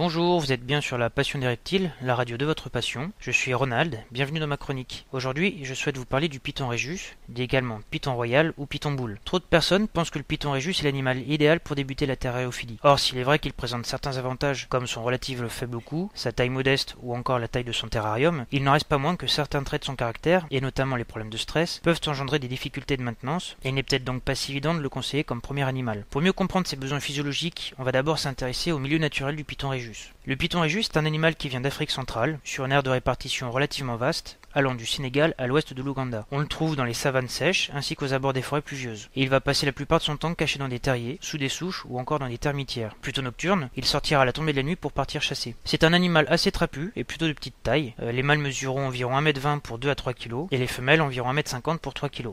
Bonjour, vous êtes bien sur la Passion des reptiles, la radio de votre passion. Je suis Ronald, bienvenue dans ma chronique. Aujourd'hui, je souhaite vous parler du python régus, dit également python royal ou python boule. Trop de personnes pensent que le python régus est l'animal idéal pour débuter la terrariophilie. Or, s'il est vrai qu'il présente certains avantages, comme son relatif faible coût, sa taille modeste ou encore la taille de son terrarium, il n'en reste pas moins que certains traits de son caractère, et notamment les problèmes de stress, peuvent engendrer des difficultés de maintenance, et il n'est peut-être donc pas si évident de le conseiller comme premier animal. Pour mieux comprendre ses besoins physiologiques, on va d'abord s'intéresser au milieu naturel du python régus. Le python régus est un animal qui vient d'Afrique centrale, sur une aire de répartition relativement vaste, allant du Sénégal à l'ouest de l'Ouganda. On le trouve dans les savanes sèches ainsi qu'aux abords des forêts pluvieuses. Et il va passer la plupart de son temps caché dans des terriers, sous des souches ou encore dans des termitières. Plutôt nocturne, il sortira à la tombée de la nuit pour partir chasser. C'est un animal assez trapu et plutôt de petite taille. Les mâles mesureront environ 1,20 m pour 2 à 3 kg et les femelles environ 1,50 m pour 3 kg.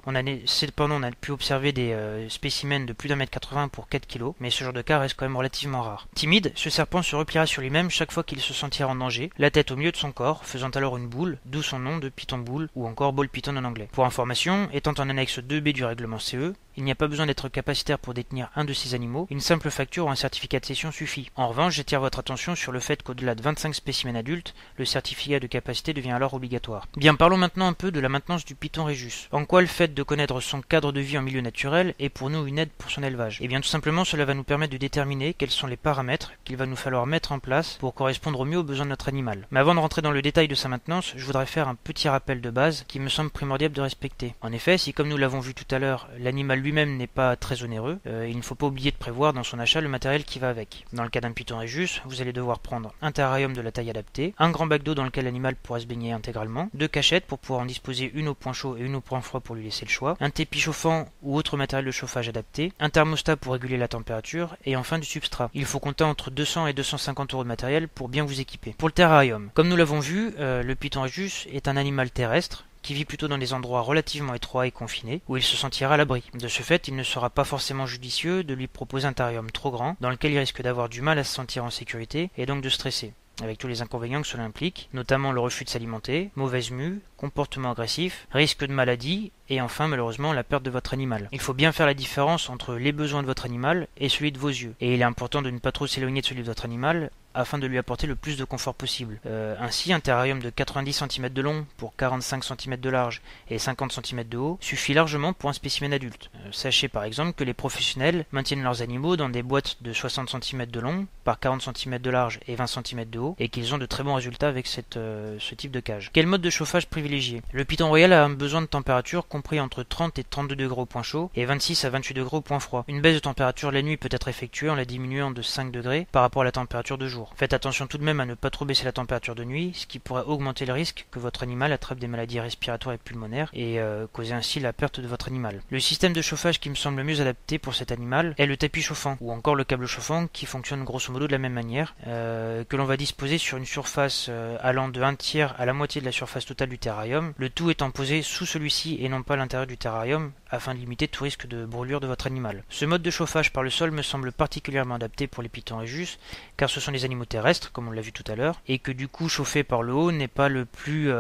Cependant, on a pu observer des spécimens de plus d'1,80 m pour 4 kg, mais ce genre de cas reste quand même relativement rare. Timide, ce serpent se repliera sur lui-même chaque fois qu'il se sentira en danger, la tête au milieu de son corps, faisant alors une boule, d'où son nom de python boule ou encore ball python en anglais. Pour information, étant en annexe 2B du règlement CE, il n'y a pas besoin d'être capacitaire pour détenir un de ces animaux, une simple facture ou un certificat de cession suffit. En revanche, j'attire votre attention sur le fait qu'au-delà de 25 spécimens adultes, le certificat de capacité devient alors obligatoire. Bien, parlons maintenant un peu de la maintenance du python régus. En quoi le fait de connaître son cadre de vie en milieu naturel est pour nous une aide pour son élevage? Eh bien tout simplement, cela va nous permettre de déterminer quels sont les paramètres qu'il va nous falloir mettre en place pour correspondre au mieux aux besoins de notre animal. Mais avant de rentrer dans le détail de sa maintenance, je voudrais faire un petit rappel de base qui me semble primordial de respecter. En effet, si comme nous l'avons vu tout à l'heure, l'animal lui-même n'est pas très onéreux, il ne faut pas oublier de prévoir dans son achat le matériel qui va avec. Dans le cas d'un python régus, vous allez devoir prendre un terrarium de la taille adaptée, un grand bac d'eau dans lequel l'animal pourra se baigner intégralement, 2 cachettes pour pouvoir en disposer une au point chaud et une au point froid pour lui laisser le choix, un tépi chauffant ou autre matériel de chauffage adapté, un thermostat pour réguler la température et enfin du substrat. Il faut compter entre 200 et 250 € de matériel pour bien vous équiper. Pour le terrarium, comme nous l'avons vu, le python régus est un animal terrestre qui vit plutôt dans des endroits relativement étroits et confinés, où il se sentira à l'abri. De ce fait, il ne sera pas forcément judicieux de lui proposer un terrarium trop grand, dans lequel il risque d'avoir du mal à se sentir en sécurité et donc de stresser, avec tous les inconvénients que cela implique, notamment le refus de s'alimenter, mauvaise mue, comportement agressif, risque de maladie, et enfin malheureusement la perte de votre animal. Il faut bien faire la différence entre les besoins de votre animal et celui de vos yeux, et il est important de ne pas trop s'éloigner de celui de votre animal, afin de lui apporter le plus de confort possible. Ainsi, un terrarium de 90 cm de long pour 45 cm de large et 50 cm de haut suffit largement pour un spécimen adulte. Sachez par exemple que les professionnels maintiennent leurs animaux dans des boîtes de 60 cm de long par 40 cm de large et 20 cm de haut et qu'ils ont de très bons résultats avec ce type de cage. Quel mode de chauffage privilégié? Le python royal a un besoin de température compris entre 30 et 32 degrés au point chaud et 26 à 28 degrés au point froid. Une baisse de température la nuit peut être effectuée en la diminuant de 5 degrés par rapport à la température de jour. Faites attention tout de même à ne pas trop baisser la température de nuit, ce qui pourrait augmenter le risque que votre animal attrape des maladies respiratoires et pulmonaires et causer ainsi la perte de votre animal. Le système de chauffage qui me semble le mieux adapté pour cet animal est le tapis chauffant ou encore le câble chauffant qui fonctionne grosso modo de la même manière, que l'on va disposer sur une surface allant de 1/3 à la moitié de la surface totale du terrarium, le tout étant posé sous celui-ci et non pas à l'intérieur du terrarium afin de limiter tout risque de brûlure de votre animal. Ce mode de chauffage par le sol me semble particulièrement adapté pour les pythons régus car ce sont des animaux terrestres, comme on l'a vu tout à l'heure, et que du coup chauffer par le haut n'est pas le plus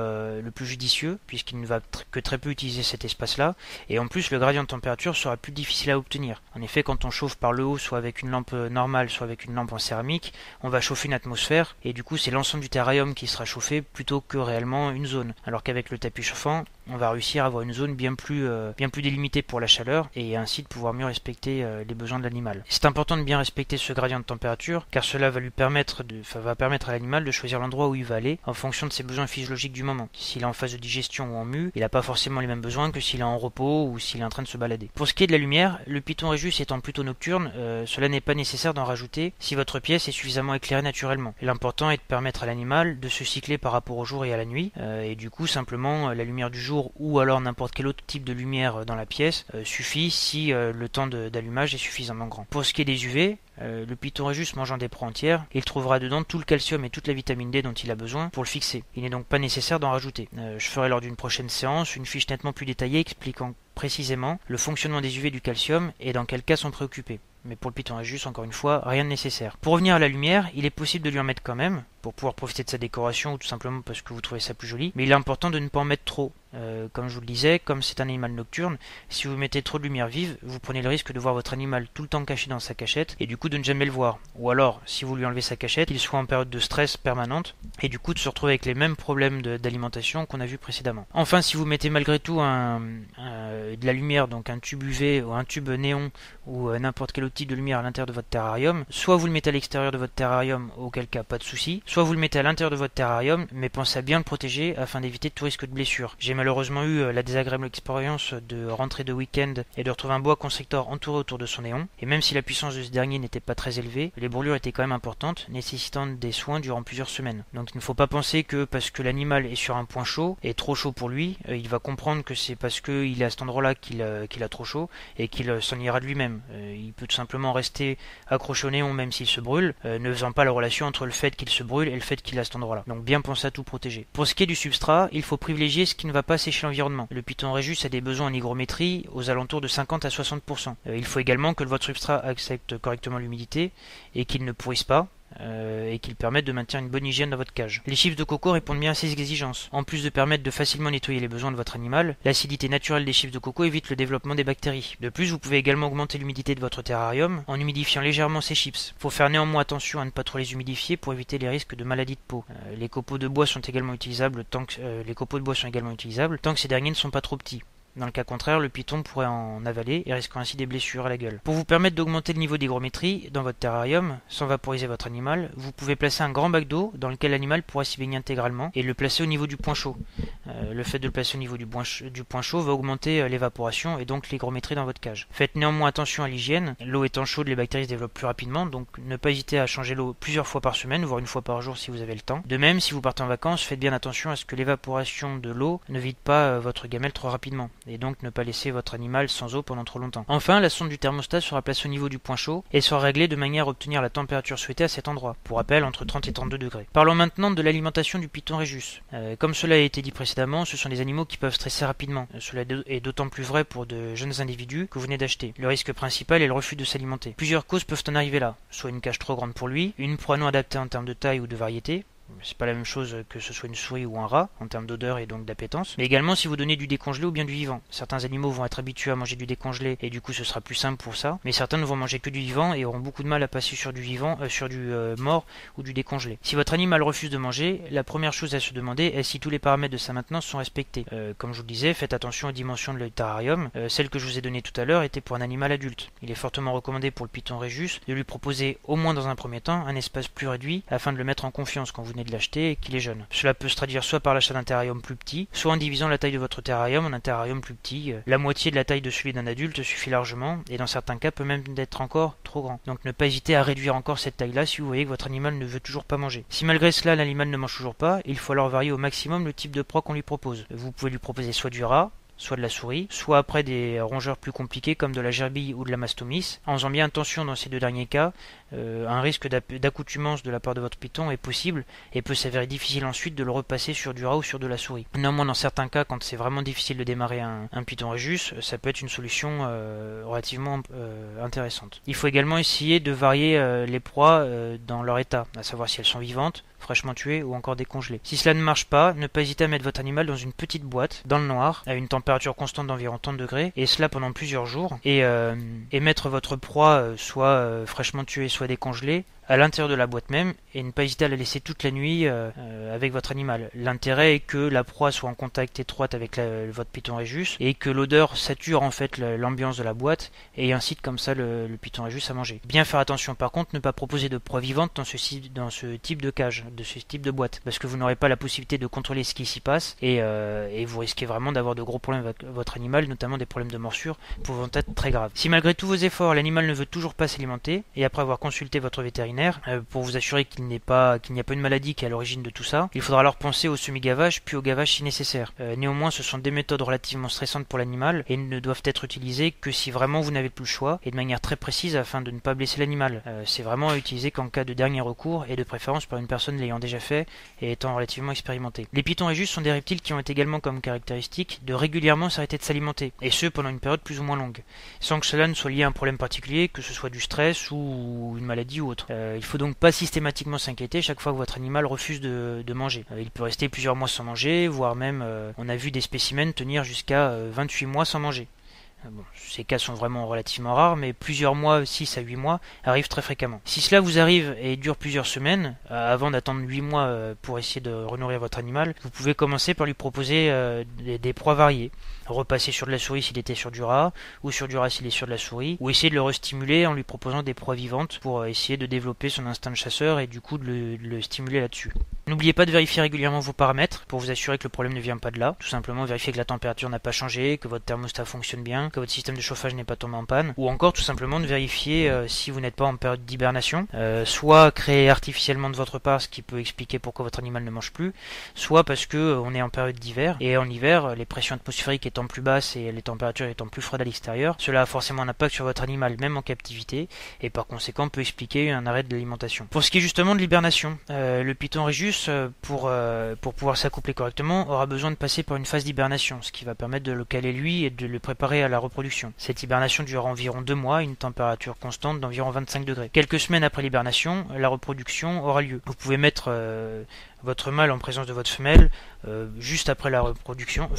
judicieux, puisqu'il ne va que très peu utiliser cet espace-là, et en plus le gradient de température sera plus difficile à obtenir. En effet, quand on chauffe par le haut, soit avec une lampe normale, soit avec une lampe en céramique, on va chauffer une atmosphère, et du coup c'est l'ensemble du terrarium qui sera chauffé plutôt que réellement une zone. Alors qu'avec le tapis chauffant, on va réussir à avoir une zone bien plus délimitée pour la chaleur, et ainsi de pouvoir mieux respecter les besoins de l'animal. C'est important de bien respecter ce gradient de température, car cela va permettre à l'animal de choisir l'endroit où il va aller en fonction de ses besoins physiologiques du moment. S'il est en phase de digestion ou en mue, il n'a pas forcément les mêmes besoins que s'il est en repos ou s'il est en train de se balader. Pour ce qui est de la lumière, le python régus étant plutôt nocturne, cela n'est pas nécessaire d'en rajouter si votre pièce est suffisamment éclairée naturellement. L'important est de permettre à l'animal de se cycler par rapport au jour et à la nuit, et du coup simplement la lumière du jour ou alors n'importe quel autre type de lumière dans la pièce suffit si le temps d'allumage est suffisamment grand. Pour ce qui est des UV, le python régus mangeant des proies entières, il trouvera dedans tout le calcium et toute la vitamine D dont il a besoin pour le fixer. Il n'est donc pas nécessaire d'en rajouter. Je ferai lors d'une prochaine séance une fiche nettement plus détaillée expliquant précisément le fonctionnement des UV du calcium et dans quel cas s'en préoccuper. Mais pour le python régus, encore une fois, rien de nécessaire. Pour revenir à la lumière, il est possible de lui en mettre quand même, pour pouvoir profiter de sa décoration ou tout simplement parce que vous trouvez ça plus joli. Mais il est important de ne pas en mettre trop. Comme je vous le disais, comme c'est un animal nocturne, si vous mettez trop de lumière vive, vous prenez le risque de voir votre animal tout le temps caché dans sa cachette et du coup de ne jamais le voir. Ou alors, si vous lui enlevez sa cachette, il soit en période de stress permanente et du coup de se retrouver avec les mêmes problèmes d'alimentation qu'on a vu précédemment. Enfin, si vous mettez malgré tout de la lumière, donc un tube UV ou un tube néon ou n'importe quel autre type de lumière à l'intérieur de votre terrarium, soit vous le mettez à l'extérieur de votre terrarium, auquel cas pas de souci, soit vous le mettez à l'intérieur de votre terrarium, mais pensez à bien le protéger afin d'éviter tout risque de blessure. J'ai malheureusement eu la désagréable expérience de rentrer de week-end et de retrouver un boa constrictor entouré autour de son néon, et même si la puissance de ce dernier n'était pas très élevée, les brûlures étaient quand même importantes, nécessitant des soins durant plusieurs semaines. Donc il ne faut pas penser que parce que l'animal est sur un point chaud, et trop chaud pour lui, il va comprendre que c'est parce qu'il est à cet endroit-là qu'il a trop chaud, et qu'il s'en ira de lui-même. Il peut tout simplement rester accroché au néon même s'il se brûle, ne faisant pas la relation entre le fait qu'il se brûle et le fait qu'il est à cet endroit-là. Donc bien penser à tout protéger. Pour ce qui est du substrat, il faut privilégier ce qui ne va pas sécher l'environnement. Le Python Régis a des besoins en hygrométrie aux alentours de 50 à 60%. Il faut également que votre substrat accepte correctement l'humidité et qu'il ne pourrisse pas. Et qu'ils permettent de maintenir une bonne hygiène dans votre cage. Les chips de coco répondent bien à ces exigences. En plus de permettre de facilement nettoyer les besoins de votre animal, l'acidité naturelle des chips de coco évite le développement des bactéries. De plus, vous pouvez également augmenter l'humidité de votre terrarium en humidifiant légèrement ces chips. Faut faire néanmoins attention à ne pas trop les humidifier pour éviter les risques de maladies de peau. Les copeaux de bois sont également utilisables tant que ces derniers ne sont pas trop petits. Dans le cas contraire, le python pourrait en avaler et risquant ainsi des blessures à la gueule. Pour vous permettre d'augmenter le niveau d'hygrométrie dans votre terrarium, sans vaporiser votre animal, vous pouvez placer un grand bac d'eau dans lequel l'animal pourra s'y baigner intégralement et le placer au niveau du point chaud. Le fait de le placer au niveau du point chaud va augmenter l'évaporation et donc l'hygrométrie dans votre cage. Faites néanmoins attention à l'hygiène. L'eau étant chaude, les bactéries se développent plus rapidement, donc ne pas hésiter à changer l'eau plusieurs fois par semaine, voire une fois par jour si vous avez le temps. De même, si vous partez en vacances, faites bien attention à ce que l'évaporation de l'eau ne vide pas votre gamelle trop rapidement, et donc ne pas laisser votre animal sans eau pendant trop longtemps. Enfin, la sonde du thermostat sera placée au niveau du point chaud et sera réglée de manière à obtenir la température souhaitée à cet endroit, pour rappel entre 30 et 32 degrés. Parlons maintenant de l'alimentation du Python Régis. Comme cela a été dit précédemment, ce sont des animaux qui peuvent stresser rapidement. Cela est d'autant plus vrai pour de jeunes individus que vous venez d'acheter. Le risque principal est le refus de s'alimenter. Plusieurs causes peuvent en arriver là, soit une cage trop grande pour lui, une proie non adaptée en termes de taille ou de variété. C'est pas la même chose que ce soit une souris ou un rat, en termes d'odeur et donc d'appétence. Mais également si vous donnez du décongelé ou bien du vivant. Certains animaux vont être habitués à manger du décongelé et du coup ce sera plus simple pour ça. Mais certains ne vont manger que du vivant et auront beaucoup de mal à passer sur du vivant, mort ou du décongelé. Si votre animal refuse de manger, la première chose à se demander est si tous les paramètres de sa maintenance sont respectés. Comme je vous le disais, faites attention aux dimensions de l'terrarium. Celle que je vous ai donnée tout à l'heure était pour un animal adulte. Il est fortement recommandé pour le Python Régis de lui proposer au moins dans un premier temps un espace plus réduit afin de le mettre en confiance quand vous de l'acheter et qu'il est jeune. Cela peut se traduire soit par l'achat d'un terrarium plus petit, soit en divisant la taille de votre terrarium en un terrarium plus petit. La moitié de la taille de celui d'un adulte suffit largement et dans certains cas peut même être encore trop grand. Donc ne pas hésiter à réduire encore cette taille-là si vous voyez que votre animal ne veut toujours pas manger. Si malgré cela l'animal ne mange toujours pas, il faut alors varier au maximum le type de proie qu'on lui propose. Vous pouvez lui proposer soit du rat, soit de la souris, soit après des rongeurs plus compliqués comme de la gerbille ou de la mastomys. En faisant bien attention dans ces deux derniers cas, un risque d'accoutumance de la part de votre python est possible et peut s'avérer difficile ensuite de le repasser sur du rat ou sur de la souris. Néanmoins, dans certains cas, quand c'est vraiment difficile de démarrer un Python Régis, ça peut être une solution relativement intéressante. Il faut également essayer de varier les proies dans leur état, à savoir si elles sont vivantes, fraîchement tuées ou encore décongelées. Si cela ne marche pas, ne pas hésiter à mettre votre animal dans une petite boîte, dans le noir, à une température constante d'environ 30 degrés, et cela pendant plusieurs jours, et mettre votre proie soit fraîchement tuée, soit décongelée, à l'intérieur de la boîte même et ne pas hésiter à la laisser toute la nuit avec votre animal. L'intérêt est que la proie soit en contact étroit avec votre Python Régis et que l'odeur sature en fait l'ambiance de la boîte et incite comme ça le Python Régis à manger. Bien faire attention par contre, ne pas proposer de proie vivante dans ce type de cage, de ce type de boîte, parce que vous n'aurez pas la possibilité de contrôler ce qui s'y passe et vous risquez vraiment d'avoir de gros problèmes avec votre animal, notamment des problèmes de morsure pouvant être très graves. Si malgré tous vos efforts l'animal ne veut toujours pas s'alimenter et après avoir consulté votre vétérinaire pour vous assurer qu'il n'y a pas une maladie qui est à l'origine de tout ça, il faudra alors penser au semi-gavage puis au gavage si nécessaire. Néanmoins, ce sont des méthodes relativement stressantes pour l'animal et ne doivent être utilisées que si vraiment vous n'avez plus le choix et de manière très précise afin de ne pas blesser l'animal. C'est vraiment à utiliser qu'en cas de dernier recours et de préférence par une personne l'ayant déjà fait et étant relativement expérimentée. Les Pythons Régis sont des reptiles qui ont également comme caractéristique de régulièrement s'arrêter de s'alimenter et ce pendant une période plus ou moins longue, sans que cela ne soit lié à un problème particulier, que ce soit du stress ou une maladie ou autre. Il faut donc pas systématiquement s'inquiéter chaque fois que votre animal refuse de manger. Il peut rester plusieurs mois sans manger, voire même, on a vu des spécimens tenir jusqu'à 28 mois sans manger. Bon, ces cas sont vraiment relativement rares, mais plusieurs mois, 6 à 8 mois, arrivent très fréquemment. Si cela vous arrive et dure plusieurs semaines, avant d'attendre 8 mois pour essayer de renourrir votre animal, vous pouvez commencer par lui proposer des proies variées. Repasser sur de la souris s'il était sur du rat, ou sur du rat s'il est sur de la souris, ou essayer de le restimuler en lui proposant des proies vivantes pour essayer de développer son instinct de chasseur et du coup de le stimuler là-dessus. N'oubliez pas de vérifier régulièrement vos paramètres pour vous assurer que le problème ne vient pas de là. Tout simplement vérifier que la température n'a pas changé, que votre thermostat fonctionne bien, que votre système de chauffage n'est pas tombé en panne, ou encore tout simplement de vérifier si vous n'êtes pas en période d'hibernation, soit créé artificiellement de votre part, ce qui peut expliquer pourquoi votre animal ne mange plus, soit parce que on est en période d'hiver, et en hiver, les pressions atmosphériques étant plus basses et les températures étant plus froides à l'extérieur, cela a forcément un impact sur votre animal, même en captivité, et par conséquent peut expliquer un arrêt de l'alimentation. Pour ce qui est justement de l'hibernation, le Python Rhésus, pour pouvoir s'accoupler correctement, aura besoin de passer par une phase d'hibernation, ce qui va permettre de le caler lui et de le préparer à la reproduction. Cette hibernation durera environ 2 mois, une température constante d'environ 25 degrés. Quelques semaines après l'hibernation, la reproduction aura lieu. Vous pouvez mettre votre mâle en présence de votre femelle juste après la reproduction,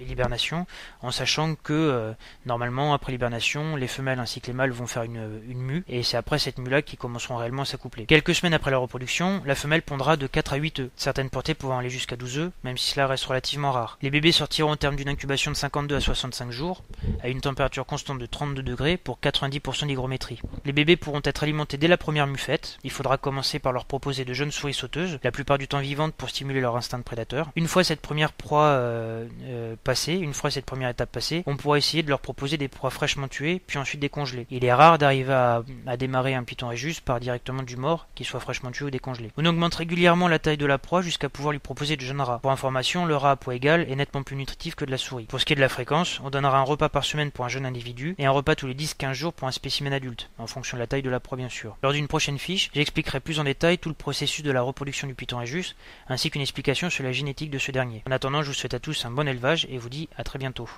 l'hibernation, en sachant que normalement après l'hibernation, les femelles ainsi que les mâles vont faire une mue, et c'est après cette mue-là qu'ils commenceront réellement à s'accoupler. Quelques semaines après la reproduction, la femelle pondra de 4 à 8 œufs, certaines portées pouvant aller jusqu'à 12 œufs, même si cela reste relativement rare. Les bébés sortiront au terme d'une incubation de 52 à 65 jours, à une température constante de 32 degrés pour 90% d'hygrométrie. Les bébés pourront être alimentés dès la première mue faite. Il faudra commencer par leur proposer de jeunes souris sauteuses, la plupart du temps vivantes pour stimuler leur instinct de prédateur. Une fois cette première proie passée, une fois cette première étape passée, on pourra essayer de leur proposer des proies fraîchement tuées, puis ensuite décongelées. Il est rare d'arriver à démarrer un Python Rhésus par directement du mort, qu'il soit fraîchement tué ou décongelé. On augmente régulièrement la taille de la proie jusqu'à pouvoir lui proposer de jeunes rats. Pour information, le rat à poids égal est nettement plus nutritif que de la souris. Pour ce qui est de la fréquence, on donnera un repas par semaine pour un jeune individu et un repas tous les 10-15 jours pour un spécimen adulte, en fonction de la taille de la proie bien sûr. Lors d'une prochaine fiche, j'expliquerai plus en détail tout le processus de la reproduction du Python Rhésus, ainsi qu'une explication sur la génétique de ce dernier. En attendant, je vous souhaite à tous un bon élevage et vous dis à très bientôt.